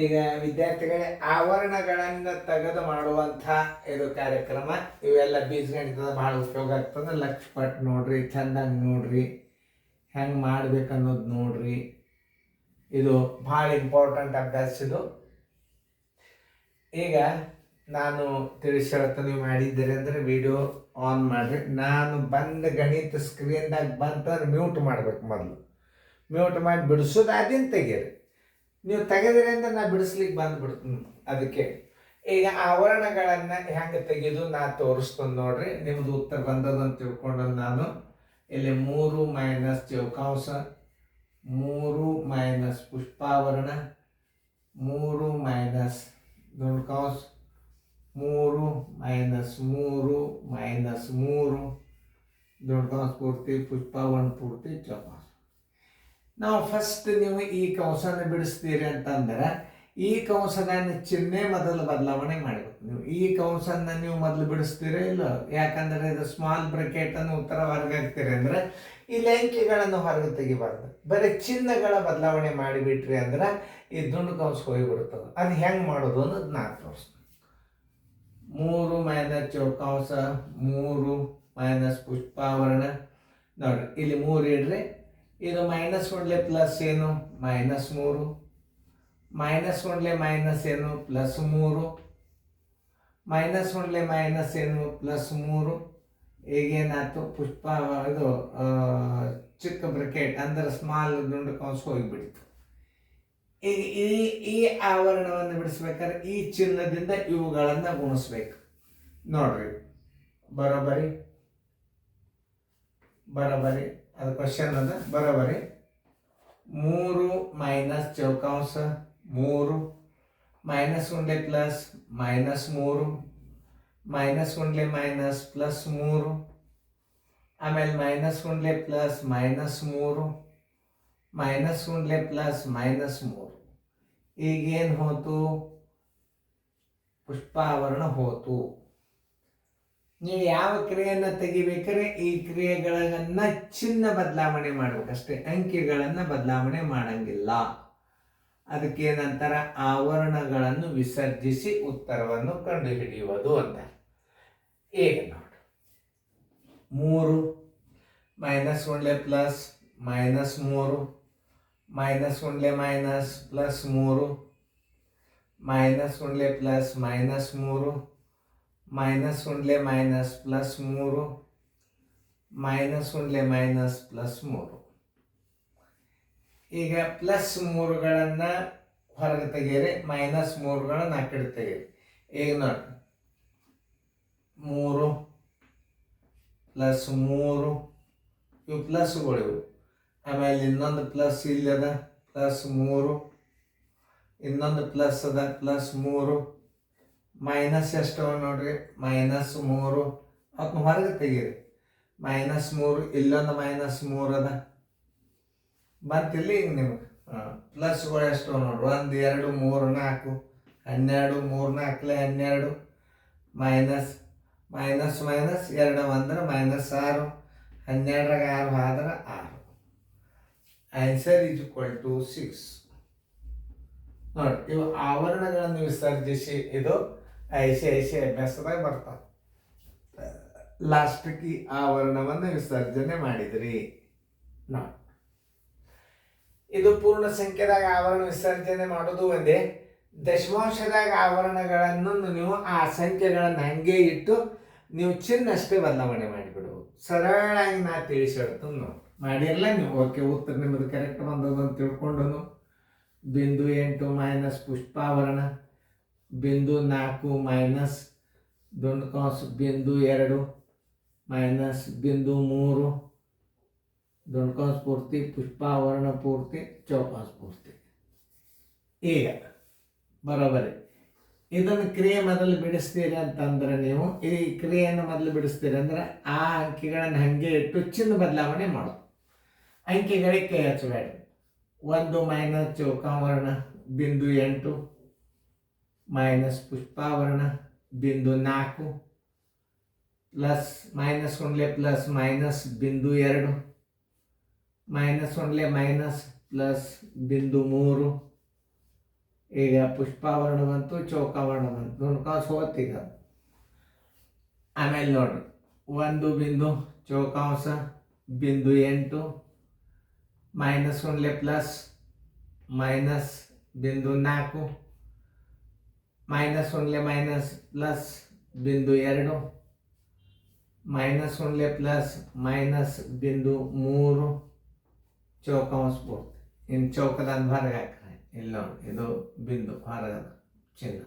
ಈಗ ವಿದ್ಯಾರ್ಥಿಗಳೇ ಆವರಣಗಳನ್ನು ತೆಗೆದು ಮಾಡುವಂಥ ಇದು ಕಾರ್ಯಕ್ರಮ. ಇವೆಲ್ಲ ಬೀಜಗಣಿತದ ಭಾಳ ಉಪಯೋಗ ಆಗ್ತದೆ. ಲಕ್ಷಪಟ್ಟು ನೋಡ್ರಿ, ಚೆಂದಾಗಿ ನೋಡ್ರಿ, ಹೆಂಗೆ ಮಾಡ್ಬೇಕನ್ನೋದು ನೋಡ್ರಿ. ಇದು ಭಾಳ ಇಂಪಾರ್ಟೆಂಟ್ ಅಭ್ಯಾಸ ಇದು. ಈಗ ನಾನು ತಿಳಿಸಿರತ್ತ ನೀವು ಮಾಡಿದ್ದೀರಿ ಅಂದರೆ ವಿಡಿಯೋ ಆನ್ ಮಾಡಿರಿ. ನಾನು ಬಂದ ಗಣಿತ ಸ್ಕ್ರೀನ್ದಾಗ ಬಂತಂದ್ರೆ ಮ್ಯೂಟ್ ಮಾಡ್ಬೇಕು. ಮೊದಲು ಮ್ಯೂಟ್ ಮಾಡಿ ಬಿಡಿಸೋದು ಅದೇನು ತೆಗೀರಿ. ನೀವು ತೆಗೆದಿರಿ ಅಂದರೆ ನಾ ಬಿಡಿಸ್ಲಿಕ್ಕೆ ಬಂದುಬಿಡ್ತೀನಿ. ಅದಕ್ಕೆ ಈಗ ಆವರಣಗಳನ್ನು ಹೆಂಗೆ ತೆಗೆದು ನಾ ತೋರಿಸ್ತೀನಿ ನೋಡ್ರಿ. ನಿಮ್ಮದು ಉತ್ತರ ಬಂದದಂತ ತಿಳ್ಕೊಂಡು ನಾನು ಇಲ್ಲಿ 3 ಮೈನಸ್ ಚೌಕಾಂಶ, 3 ಮೈನಸ್ ಪುಷ್ಪಾವರಣ, 3 ಮೈನಸ್ ದುಂಡ್ಕಾಂಶ, 3 ಮೈನಸ್ 3 ಮೈನಸ್ 3 ದುಂಡ್ಕಾಂಶ ಪೂರ್ತಿ, ಪುಷ್ಪಾವರಣ ಪೂರ್ತಿ, ಚೌಕಾಂಶ. ನಾವು ಫಸ್ಟ್ ನೀವು ಈ ಕಂಸನ ಬಿಡಿಸ್ತೀರಿ ಅಂತಂದ್ರೆ ಈ ಕಂಸನ ಚಿಹ್ನೆ ಮೊದಲು ಬದಲಾವಣೆ ಮಾಡಬೇಕು. ನೀವು ಈ ಕಂಸನ್ನ ನೀವು ಮೊದಲು ಬಿಡಿಸ್ತೀರಿ ಇಲ್ಲ, ಯಾಕಂದರೆ ಇದು ಸ್ಮಾಲ್ ಬ್ರಾಕೆಟನ್ನು ಉತ್ತರ ಹೊರಗೆ ಹಾಕ್ತೀರಿ ಅಂದರೆ ಇಲ್ಲಿ ಅಂಕಿಗಳನ್ನು ಹೊರಗೆ ತೆಗಿಬಾರ್ದು. ಬರೀ ಚಿಹ್ನೆಗಳ ಬದಲಾವಣೆ ಮಾಡಿಬಿಟ್ರಿ ಅಂದ್ರೆ ಈ ದುಂಡು ಕಂಸ ಹೋಗಿಬಿಡ್ತದೆ. ಅದು ಹೆಂಗೆ ಮಾಡೋದು ಅನ್ನೋದು ನಾನು ತೋರಿಸ್ತೀನಿ. 3 ಮೈನಸ್ ಚೌಕಾಂಶ, 3 ಮೈನಸ್ ಪುಷ್ಪಾವರಣ. ನೋಡ್ರಿ ಇಲ್ಲಿ 3 ಇಡ್ರಿ. ಇದು ಮೈನಸ್ ಕೊಡಲೆ ಪ್ಲಸ್ ಏನು, -3, ಮೈನಸ್ ಕೊಡಲೆ ಮೈನಸ್ ಏನು, +3, ಮೈನಸ್ ಕೊಡಲೆ ಮೈನಸ್ ಏನು, +3. ಈಗೇನಾಯ್ತು, ಪುಷ್ಪ ಇದು ಚಿಕ್ಕ ಬ್ರಾಕೆಟ್ ಅಂದರೆ ಸ್ಮಾಲ್ ದುಂಡು ಕಂಸ ಹೋಗಿಬಿಡ್ತು. ಈಗ ಈ ಆವರಣವನ್ನು ಬಿಡಿಸ್ಬೇಕಾದ್ರೆ ಈ ಚಿಹ್ನದಿಂದ ಇವುಗಳನ್ನು ಗುಣಿಸ್ಬೇಕು. ನೋಡ್ರಿ, ಬರೋಬ್ಬರಿ ಅದು ಕ್ವಶನ್ ಅದ. ಬರೋಬ್ಬರಿ 3 ಮೈನಸ್ ಚೌಕಾಂಶ, 3 ಮೈನಸ್ ಉಂಡ್ಲೆ ಪ್ಲಸ್ -3, ಮೈನಸ್ ಉಂಡ್ಲೆ ಮೈನಸ್ +3, ಆಮೇಲೆ ಮೈನಸ್ ಉಂಡ್ಲೆ ಪ್ಲಸ್ -3, ಮೈನಸ್ ಉಂಡ್ಲೆ ಪ್ಲಸ್ -3. ಈಗೇನು ಹೋತು, ಪುಷ್ಪಾವರಣ ಹೋತು. ನೀವು ಯಾವ ಕ್ರಿಯೆಯನ್ನು ತೆಗಿಬೇಕಾದ್ರೆ ಈ ಕ್ರಿಯೆಗಳನ್ನು ಚಿಹ್ನ ಬದಲಾವಣೆ ಮಾಡ್ಬೇಕಷ್ಟೇ, ಅಂಕಿಗಳನ್ನು ಬದಲಾವಣೆ ಮಾಡಂಗಿಲ್ಲ. ಅದಕ್ಕೇನಂತರ ಆವರಣಗಳನ್ನು ವಿಸರ್ಜಿಸಿ ಉತ್ತರವನ್ನು ಕಂಡುಹಿಡಿಯುವುದು ಅಂತ. ಈಗ ನೋಡಿ, 3 ಮೈನಸ್ ಉಂಡ್ಲೆ ಪ್ಲಸ್ -3, ಮೈನಸ್ ಉಂಡ್ಲೆ ಮೈನಸ್ +3, ಮೈನಸ್ ಉಂಡ್ಲೆ ಪ್ಲಸ್ -3, ಮೈನಸ್ ಉಂಡ್ಲೆ ಮೈನಸ್ +3, ಮೈನಸ್ ಉಂಡ್ಲೆ ಮೈನಸ್ +3. ಈಗ +3ಗಳನ್ನು ಹೊರಗೆ ತೆಗೀರಿ, -3ಗಳನ್ನು ಆ ಕಡೆ ತೆಗೀರಿ. ಈಗ ನೋಡಿ, 3 +3 ಇವು ಪ್ಲಸ್ಗಳಿವು. ಆಮೇಲೆ ಇನ್ನೊಂದು ಪ್ಲಸ್ ಇಲ್ಲದ +3, ಇನ್ನೊಂದು ಪ್ಲಸ್ ಅದ +3, ಮೈನಸ್ ಎಷ್ಟವ ನೋಡ್ರಿ, -3. ಅದನ್ನ ಹೊರಗೆ ತೆಗೀರಿ. -3, ಇಲ್ಲೊಂದು -3 ಅದ ಬಂತಿಲ್ಲ. ಈಗ ನಿಮ್ಗೆ ಪ್ಲಸ್ಗಳು ಎಷ್ಟವ ನೋಡ್ರಿ, 1 2 3 4 12, 3 4 12, ಮೈನಸ್ ಮೈನಸ್ ಮೈನಸ್ 2 ಅಂದ್ರೆ -6, 12 6 ಆದ್ರೆ 6. Answer is equal to 6. ನೋಡಿ, ಇವು ಆವರಣಗಳನ್ನು ವಿಸರ್ಜಿಸಿ ಇದು ಐಸಿ ಅಭ್ಯಾಸದಾಗ ಬರ್ತಾವೆ. ಲಾಸ್ಟ್ಗೆ ಆವರಣವನ್ನು ವಿಸರ್ಜನೆ ಮಾಡಿದ್ರಿ. ನೋಡಿ, ಇದು ಪೂರ್ಣ ಸಂಖ್ಯೆದಾಗ ಆವರಣ ವಿಸರ್ಜನೆ ಮಾಡೋದು ಒಂದೇ. ದಶಮಾಂಶದಾಗ ಆವರಣಗಳನ್ನು ನೀವು ಆ ಸಂಖ್ಯೆಗಳನ್ನು ಹಂಗೆ ಇಟ್ಟು ನೀವು ಚಿಹ್ನೆ ಅಷ್ಟೇ ಬದಲಾವಣೆ ಮಾಡಿಬಿಡುವುದು. ಸರಳಾಗಿ ನಾ ತಿಳಿಸಿಡ್ತೀನಿ ನೋಡಿ. ಮಾಡಿರಲ್ಲ ನೀವು, ಓಕೆ, ಉತ್ತರ ನಿಮ್ಮದು ಕರೆಕ್ಟ್ ಬಂದದು ಅಂತ ತಿಳ್ಕೊಂಡು ಬಿಂದು 8 ಮೈನಸ್ ಪುಷ್ಪಾವರಣ, ಬಿಂದು 4 ಮೈನಸ್ ದುಂಡು ಕಂಸ, ಬಿಂದು 2 ಮೈನಸ್ ಬಿಂದು 3 ದುಂಡು ಕಂಸ ಪೂರ್ತಿ, ಪುಷ್ಪಾವರಣ ಪೂರ್ತಿ, ಚೌಕಾಂಶ ಪೂರ್ತಿ. ಈಗ ಬರೋಬರಿ ಇದನ್ನು ಕ್ರಿಯೆ ಮೊದಲು ಬಿಡಿಸ್ತೀರಿ ಅಂತಂದ್ರೆ ನೀವು ಈ ಕ್ರಿಯೆಯನ್ನು ಮೊದಲು ಬಿಡಿಸ್ತೀರಿ ಅಂದ್ರೆ ಆ ಅಂಕಿಗಳನ್ನು ಹಾಗೆ ಇಟ್ಟು ಚಿಹ್ನೆ ಬದಲಾವಣೆ ಮಾಡೋದು. ಅಂಕಿಗಳಿಗೆ ಕೈ ಹಚ್ಚಬೇಡಿ. 1 ಮೈನಸ್ ಚೌಕಾವರಣ, ಬಿಂದು 8 ಮೈನಸ್ ಪುಷ್ಪಾವರಣ, ಬಿಂದು 4 ಪ್ಲಸ್ ಮೈನಸ್ ಒಂಡ್ಲೆ ಪ್ಲಸ್ ಮೈನಸ್ ಬಿಂದು 2 ಮೈನಸ್ ಒಂಡ್ಲೆ ಮೈನಸ್ ಪ್ಲಸ್ ಬಿಂದು 3 ಈಗ ಪುಷ್ಪಾವರ್ಣ ಬಂತು, ಚೌಕಾವರ್ಣ ಬಂತು, ನೋಡ್ಕೊಂಡು ಹೋಗ್ತೀಗ. ಆಮೇಲೆ ನೋಡ್ರಿ, 1 ಬಿಂದು ಚೌಕಾಂಶ ಬಿಂದು 8 ಮೈನಸ್ 1 ಪ್ಲಸ್ ಮೈನಸ್ ಬಿಂದು 4 ಮೈನಸ್ 1 ಮೈನಸ್ ಪ್ಲಸ್ ಬಿಂದು 2 ಮೈನಸ್ 1 ಪ್ಲಸ್ ಮೈನಸ್ ಬಿಂದು 3 ಚೌಕಾಂಶ ಪೂರ್ತಿ. ಇನ್ನು ಚೌಕದಂದು ಹೊರಗೆ ಹಾಕ್ರಿ. ಇಲ್ಲಿ ನೋಡಿ, ಇದು ಬಿಂದು ಹೊರಗದ ಚಿಹ್ನ.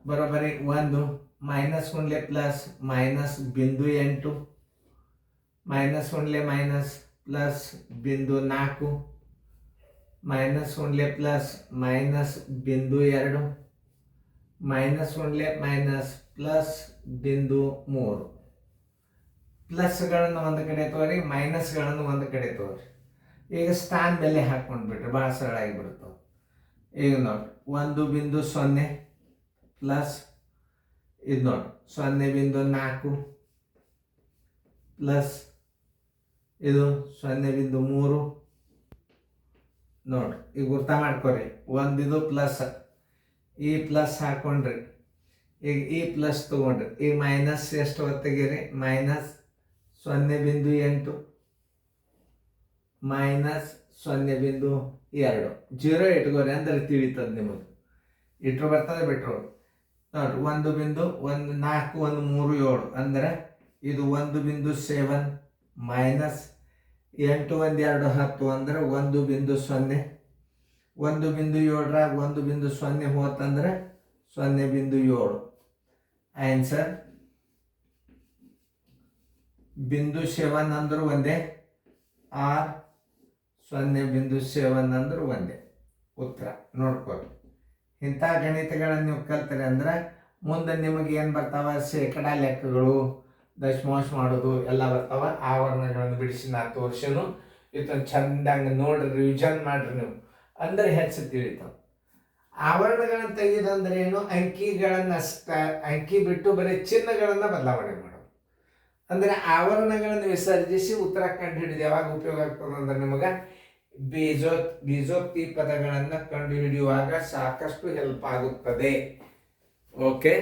ಬರೋಬ್ಬರಿ 1 ಮೈನಸ್ 1 ಪ್ಲಸ್ ಮೈನಸ್ ಬಿಂದು 8 ಮೈನಸ್ 1 ಮೈನಸ್ ಪ್ಲಸ್ ಬಿಂದು 4 ಮೈನಸ್ 1 ಪ್ಲಸ್ ಮೈನಸ್ ಬಿಂದು 2 ಮೈನಸ್ 1 ಮೈನಸ್ ಪ್ಲಸ್ ಬಿಂದು 3. ಪ್ಲಸ್ಗಳನ್ನು ಒಂದು ಕಡೆ ತೋರಿ, ಮೈನಸ್ಗಳನ್ನು ಒಂದು ಕಡೆ ತೋರಿ. ಈಗ ಸ್ಥಾನ ಬೆಲೆ ಹಾಕ್ಕೊಂಡ್ಬಿಟ್ರೆ ಭಾಳ ಸರಳ ಆಗಿಬಿಡ್ತಾವೆ. ಈಗ ನೋಡಿ, 1 ಬಿಂದು 0 ಪ್ಲಸ್ ಇದು ನೋಡಿ 0 ಬಿಂದು 4 ಪ್ಲಸ್ ಇದು 0 ಬಿಂದು 3 ನೋಡಿ. ಈಗ ಗುರ್ತ ಮಾಡ್ಕೊರಿ, ಒಂದಿದು ಪ್ಲಸ್, ಈ ಪ್ಲಸ್ ಹಾಕೊಂಡ್ರಿ, ಈಗ ಈ ಪ್ಲಸ್ ತಗೊಂಡ್ರಿ, ಈಗ ಮೈನಸ್ ಎಷ್ಟು ಹೊತ್ತಿಗೆರಿ, ಮೈನಸ್ 0 ಬಿಂದು 8 ಮೈನಸ್ 0 ಬಿಂದು 2 0 ಇಟ್ಕೋರಿ, ಅಂದ್ರೆ ತಿಳಿತದೆ ನಿಮಗೆ. ಇಟ್ರು ಬರ್ತದೆ, ಬಿಟ್ರು ನೋಡ್ರಿ. 1 ಬಿಂದು 1 4 1 3 7 ಅಂದ್ರೆ ಇದು 1 ಬಿಂದು 7 ಮೈನಸ್ 8 1 2 10 ಅಂದ್ರೆ 1 ಬಿಂದು 0. 1 ಬಿಂದು 7ರಾಗ 1 ಬಿಂದು 0 ಹೋತಂದ್ರೆ 0 ಬಿಂದು 7. ಆನ್ಸರ್ ಬಿಂದು 7 ಅಂದ್ರೆ ಒಂದೇ, ಆರ್ 0 ಬಿಂದು 7 ಅಂದ್ರೆ ಒಂದೇ ಉತ್ತರ. ನೋಡ್ಕೊಳ್ಳಿ, ಇಂಥ ಗಣಿತಗಳನ್ನು ನೀವು ಕಲ್ತ್ರಿ ಅಂದ್ರೆ ಮುಂದೆ ನಿಮಗೆ ಏನು ಬರ್ತಾವ, ಶೇಕಡಾ ಲೆಕ್ಕಗಳು, ದಶಮಾಂಶ ಮಾಡೋದು ಎಲ್ಲ ಬರ್ತಾವ. ಆವರಣಗಳನ್ನು ಬಿಡಿಸಿ ನಾ ತೋರಿಸಿನು. ಇದನ್ನು ಚಂದಂಗೆ ನೋಡ್ರಿ, ರಿವಿಷನ್ ಮಾಡ್ರಿ ನೀವು, ಅಂದ್ರೆ ಹೆಚ್ಚು ತಿಳಿತಾವ. ಆವರಣಗಳನ್ನು ತೆಗೆದಂದ್ರೆ ಏನು, ಅಂಕಿಗಳನ್ನಷ್ಟ, ಅಂಕಿ ಬಿಟ್ಟು ಬರೀ ಚಿಹ್ನೆಗಳನ್ನು ಬದಲಾವಣೆ ಮಾಡೋದು. ಅಂದರೆ ಆವರಣಗಳನ್ನು ವಿಸರ್ಜಿಸಿ ಉತ್ತರ ಕಂಡು ಹಿಡಿದು ಯಾವಾಗ ಉಪಯೋಗ ಆಗ್ತದೆ ಅಂದ್ರೆ ನಿಮಗೆ ಬೀಜೋಕ್ತಿ ಪದಗಳನ್ನು ಕಂಡು ಹಿಡಿಯುವಾಗ ಸಾಕಷ್ಟು ಹೆಲ್ಪ್ ಆಗುತ್ತದೆ. ಓಕೆ.